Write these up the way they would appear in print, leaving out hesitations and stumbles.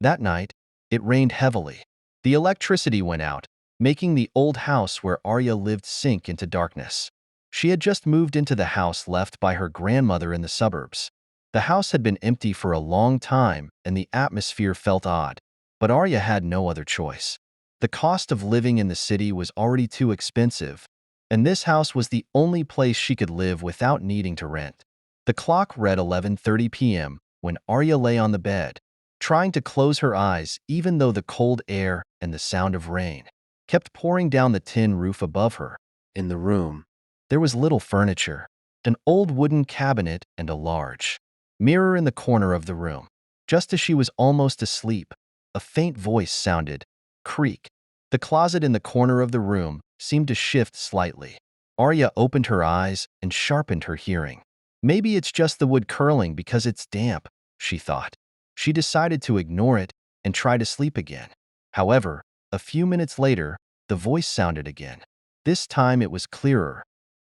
That night, it rained heavily. The electricity went out, making the old house where Arya lived sink into darkness. She had just moved into the house left by her grandmother in the suburbs. The house had been empty for a long time and the atmosphere felt odd, but Arya had no other choice. The cost of living in the city was already too expensive, and this house was the only place she could live without needing to rent. The clock read 11:30 p.m. when Arya lay on the bed, trying to close her eyes even though the cold air and the sound of rain kept pouring down the tin roof above her. In the room, there was little furniture, an old wooden cabinet and a large mirror in the corner of the room. Just as she was almost asleep, a faint voice sounded, creak. The closet in the corner of the room seemed to shift slightly. Arya opened her eyes and sharpened her hearing. Maybe it's just the wood curling because it's damp, she thought. She decided to ignore it and try to sleep again. However, a few minutes later, the voice sounded again. This time it was clearer.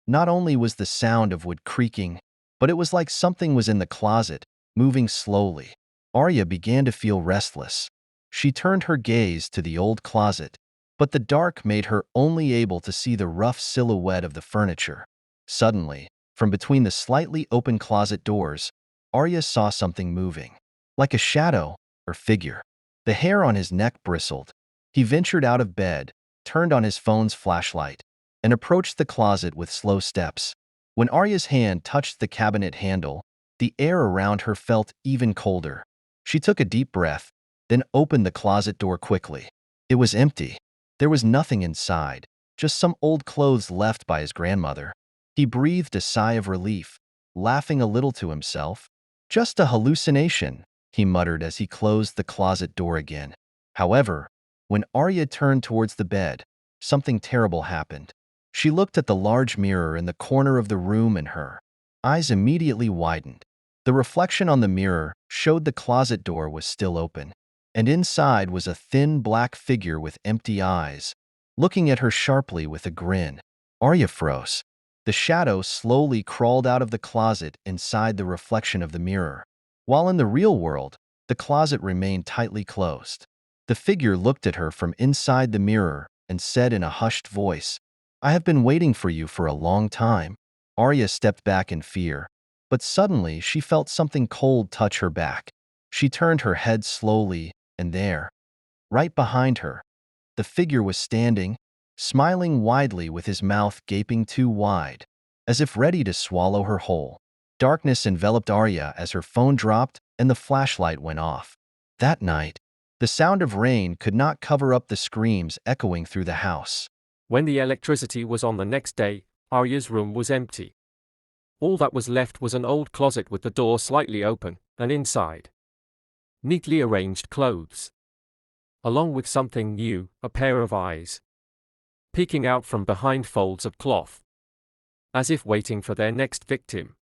Not only was the sound of wood creaking, but it was like something was in the closet, moving slowly. Arya began to feel restless. She turned her gaze to the old closet, but the dark made her only able to see the rough silhouette of the furniture. Suddenly, from between the slightly open closet doors, Arya saw something moving, like a shadow or figure. The hair on his neck bristled. He ventured out of bed, turned on his phone's flashlight, and approached the closet with slow steps. When Arya's hand touched the cabinet handle, the air around her felt even colder. She took a deep breath, then opened the closet door quickly. It was empty. There was nothing inside, just some old clothes left by his grandmother. He breathed a sigh of relief, laughing a little to himself. Just a hallucination, he muttered as he closed the closet door again. However, when Arya turned towards the bed, something terrible happened. She looked at the large mirror in the corner of the room and her eyes immediately widened. The reflection on the mirror showed the closet door was still open, and inside was a thin black figure with empty eyes, looking at her sharply with a grin. Arya froze. The shadow slowly crawled out of the closet inside the reflection of the mirror. While in the real world, the closet remained tightly closed. The figure looked at her from inside the mirror and said in a hushed voice, "I have been waiting for you for a long time." Arya stepped back in fear, but suddenly she felt something cold touch her back. She turned her head slowly, and there, right behind her, the figure was standing, smiling widely with his mouth gaping too wide, as if ready to swallow her whole. Darkness enveloped Arya as her phone dropped and the flashlight went off. That night, the sound of rain could not cover up the screams echoing through the house. When the electricity was on the next day, Arya's room was empty. All that was left was an old closet with the door slightly open, and inside, neatly arranged clothes. Along with something new, a pair of eyes, peeking out from behind folds of cloth, as if waiting for their next victim.